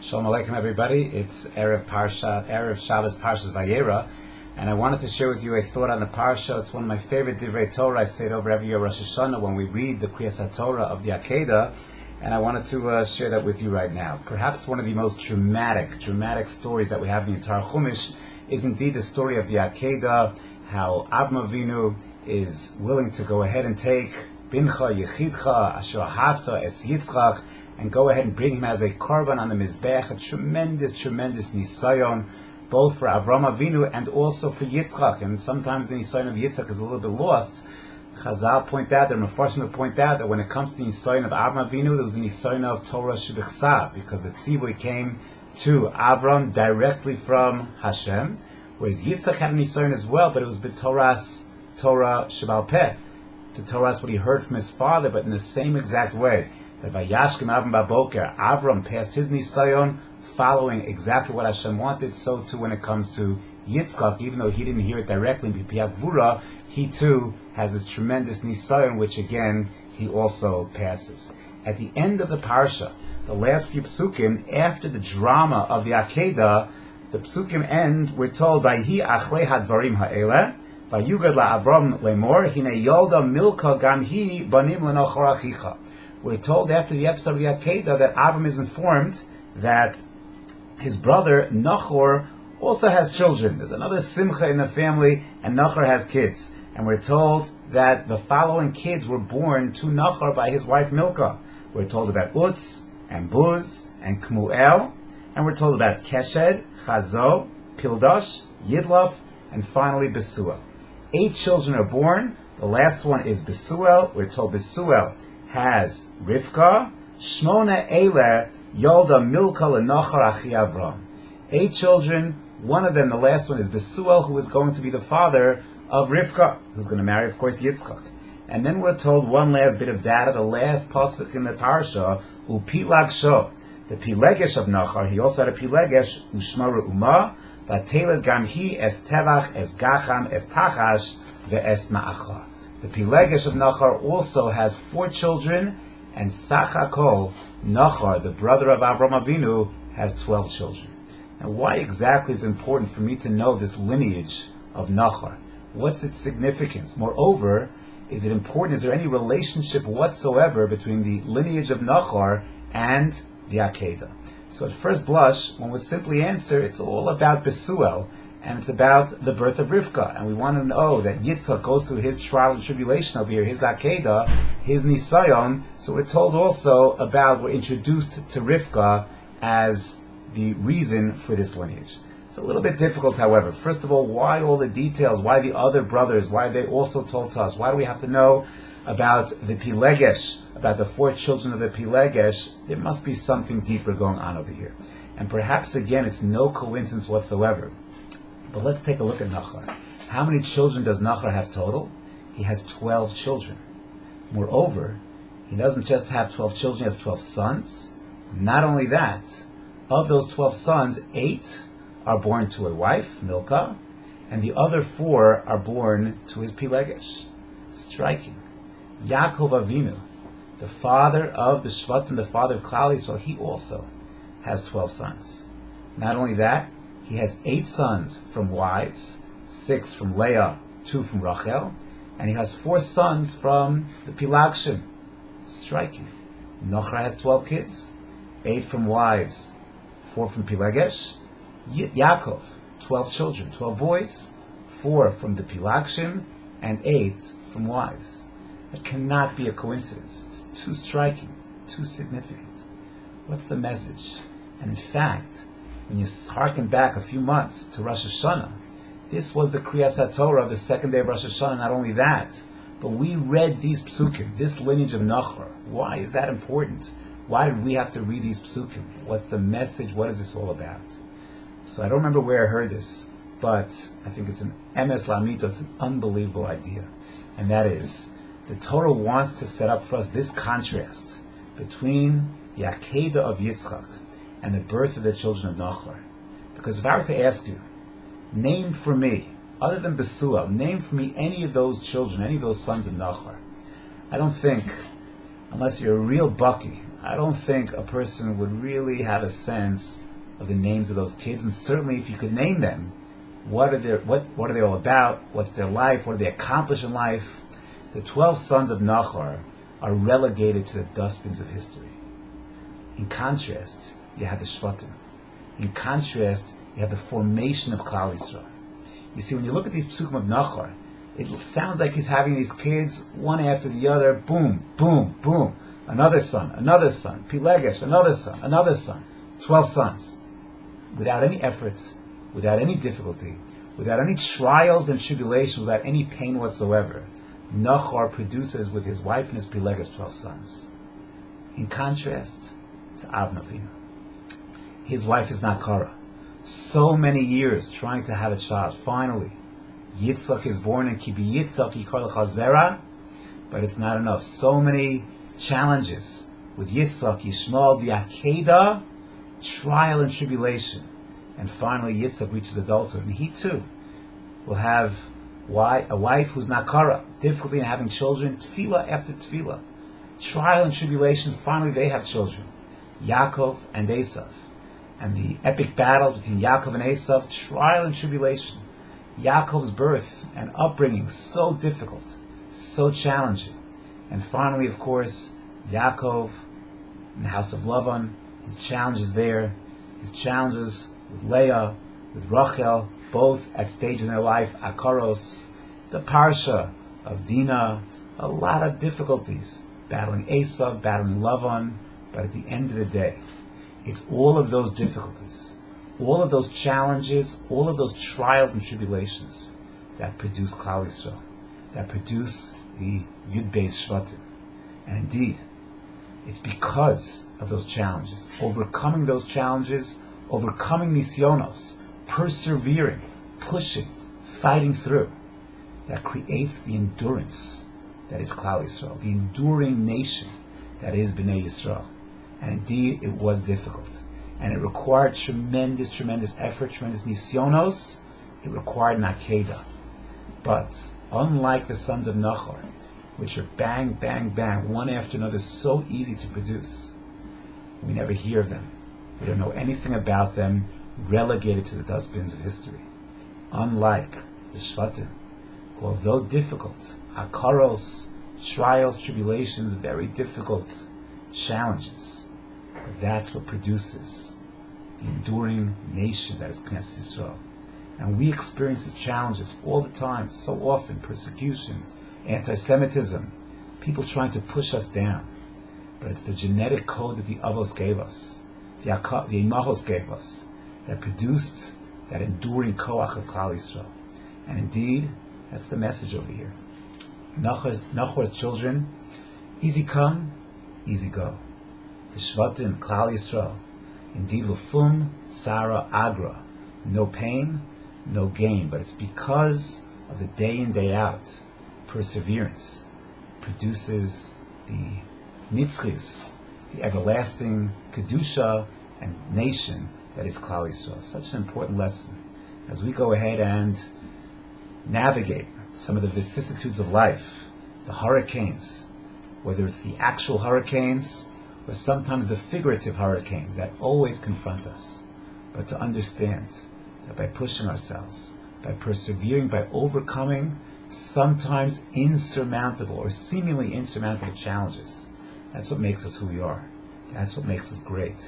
Shalom Aleichem, everybody. It's Erev Shabbos Parshat Vayera, and I wanted to share with you a thought on the Parsha. It's one of my favorite Dvar Torah. I say it over every year Rosh Hashanah when we read the Parshat Torah of the Akedah, and I wanted to share that with you right now. Perhaps one of the most dramatic stories that we have in the entire Chumash is indeed the story of the Akedah, how Avraham Avinu is willing to go ahead and take Bincha Yechidcha Asher Ahavta Es Yitzchak and go ahead and bring him as a korban on the Mizbech, a tremendous nisayon, both for Avraham Avinu and also for Yitzchak. And sometimes the nisayon of Yitzchak is a little bit lost. Chazal point out, the Mefarshim point out, that when it comes to the nisayon of Avraham Avinu, there was a nisayon of Torah Shebechsav, because the tzivui came to Avram directly from Hashem, whereas Yitzchak had a nisayon as well, but it was Torah Shebal Peh. The Torah is what he heard from his father, but in the same exact way. That Vayashkem Avram Baboker, Avram passed his nisayon following exactly what Hashem wanted. So too when it comes to Yitzchak, even though he didn't hear it directly in B'Piat Gvura, he too has this tremendous nisayon, which again he also passes. At the end of the parsha, the last few psukim after the drama of the Akedah, the psukim end. We're told Vayhi Achrei Hadvarim Ha'eleh Vayugad LaAvram Lemor Hine Yolda Milka Gam Hi Banim LeNachor Achicha. We're told after the episode of the Akedah that Avram is informed that his brother Nachor also has children. There's another simcha in the family, and Nachor has kids. And we're told that the following kids were born to Nachor by his wife Milcah. We're told about Utz and Buz and Kmuel, and we're told about Keshed, Chazo, Pildash, Yidlaf, and finally Besuel. 8 children are born. The last one is Besuel. We're told Besuel has Rivka, Shmona Eile, Yolda Milka LeNachor Achi Avram. 8 children, one of them, the last one, is Besuel, who is going to be the father of Rivka, who's going to marry, of course, Yitzchak. And then we're told one last bit of data, the last pasuk in the parsha, Upilag Sho, the Pilegesh of Nachor. He also had a Pilegesh, Ushma Re'uma, Vateled Gam Hi Es Tevach, Es Gacham, Es Tachash, Ve'es Ma'acha. The Pilegesh of Nachor also has 4 children, and Sachakol, Nachor, the brother of Avraham Avinu, has 12 children. Now, why exactly is it important for me to know this lineage of Nachor? What's its significance? Moreover, is it important? Is there any relationship whatsoever between the lineage of Nachor and the Akedah? So at first blush, one would simply answer, it's all about Besuel, and it's about the birth of Rivka. And we want to know that Yitzchak goes through his trial and tribulation over here, his Akedah, his Nisayon. So we're told also we're introduced to Rivka as the reason for this lineage. It's a little bit difficult, however. First of all, why all the details? Why the other brothers? Why are they also told to us? Why do we have to know about the Pilegesh, about the 4 children of the Pilegesh? There must be something deeper going on over here. And perhaps, again, it's no coincidence whatsoever. But let's take a look at Nachor. How many children does Nachor have total? He has 12 children. Moreover, he doesn't just have 12 children, he has 12 sons. Not only that, of those 12 sons, 8 are born to a wife, Milcah, and the other 4 are born to his Pilegesh. Striking. Yaakov Avinu, the father of the Shvatim, the father of Klal Yisrael, he also has 12 sons. Not only that, he has 8 sons from wives, 6 from Leah, 2 from Rachel, and he has 4 sons from the Pilagshim. Striking. Nachor has 12 kids, 8 from wives, 4 from Pilegesh. Yaakov, 12 children, 12 boys, 4 from the Pilagshim, and 8 from wives. That cannot be a coincidence. It's too striking, too significant. What's the message? And in fact, when you harken back a few months to Rosh Hashanah, this was the Kriyas Torah of the second day of Rosh Hashanah. Not only that, but we read these psukim, this lineage of Nachor. Why is that important? Why did we have to read these psukim? What's the message? What is this all about? So I don't remember where I heard this, but I think it's an emes lamito. It's an unbelievable idea. And that is, the Torah wants to set up for us this contrast between the Akedah of Yitzchak and the birth of the children of Nachor. Because if I were to ask you, name for me, other than Besuel, name for me any of those children, any of those sons of Nachor, I don't think, unless you're a real bucky, I don't think a person would really have a sense of the names of those kids, and certainly if you could name them, what are they all about? What's their life? What do they accomplish in life? The 12 sons of Nachor are relegated to the dustbins of history. In contrast, you have the Shvatim. In contrast, you have the formation of Klal Yisrael. You see, when you look at these psukim of Nachor, it sounds like he's having these kids one after the other, boom, boom, boom. Another son, Pilegesh, another son. 12 sons. Without any effort, without any difficulty, without any trials and tribulations, without any pain whatsoever, Nachor produces with his wife and his Pilegesh 12 sons. In contrast to Avram Avinu, his wife is Nachor. So many years trying to have a child. Finally, Yitzchak is born, and Ki Yitzchak Yikol Chazera, but it's not enough. So many challenges with Yitzchak, Yishmael, the Akedah, trial and tribulation. And finally, Yitzchak reaches adulthood, and he too will have a wife who's Nakara, difficulty in having children, tefillah after tefillah. Trial and tribulation, finally they have children. Yaakov and Esav. And the epic battle between Yaakov and Esav, trial and tribulation. Yaakov's birth and upbringing, so difficult, so challenging. And finally, of course, Yaakov in the house of Lavan, his challenges there, his challenges with Leah, with Rachel, both at stages in their life, Akaros, the Parsha of Dinah, a lot of difficulties, battling Esav, battling Lavan, but at the end of the day, it's all of those difficulties, all of those challenges, all of those trials and tribulations that produce Klal Yisrael, that produce the Yud Beis Shvatim. And indeed, it's because of those challenges, overcoming those challenges, overcoming nisyonos, persevering, pushing, fighting through, that creates the endurance that is Klal Yisrael, the enduring nation that is Bnei Yisrael. And indeed, it was difficult. And it required tremendous effort, tremendous nisyonos. It required an akedah. But unlike the sons of Nachor, which are bang, bang, bang, one after another, so easy to produce, we never hear of them. We don't know anything about them, relegated to the dustbins of history. Unlike the Shvatim, who, although difficult, akaros, trials, tribulations, very difficult challenges, but that's what produces the enduring nation that is Knesset Yisrael. And we experience these challenges all the time, so often, persecution, anti-Semitism, people trying to push us down. But it's the genetic code that the Avos gave us, the Imahos gave us, that produced that enduring koach of Klal Yisrael. And indeed, that's the message over here. Nachor's children, easy come, easy go. The Shvatim, Klal Yisrael, indeed, Lufum, Tzara, Agra, no pain, no gain. But it's because of the day in, day out perseverance produces the nitzchis, the everlasting kedusha and nation that is Klal Yisrael. Such an important lesson as we go ahead and navigate some of the vicissitudes of life, the hurricanes, whether it's the actual hurricanes or sometimes the figurative hurricanes that always confront us. But to understand that by pushing ourselves, by persevering, by overcoming sometimes insurmountable or seemingly insurmountable challenges, that's what makes us who we are. That's what makes us great.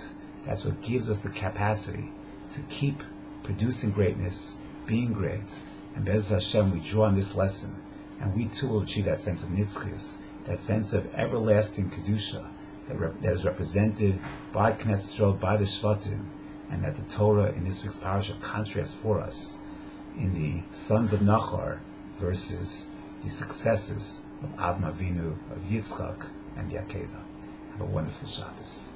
That's what gives us the capacity to keep producing greatness, being great. And Be'ez Hashem, we draw on this lesson, and we too will achieve that sense of nitzchis, that sense of everlasting kedusha that is represented by Knesset Yisrael, by the Shvatim, and that the Torah in this week's parasha contrasts for us in the sons of Nachor versus the successes of Avram Avinu, of Yitzchak, and the Akedah. Have a wonderful Shabbos.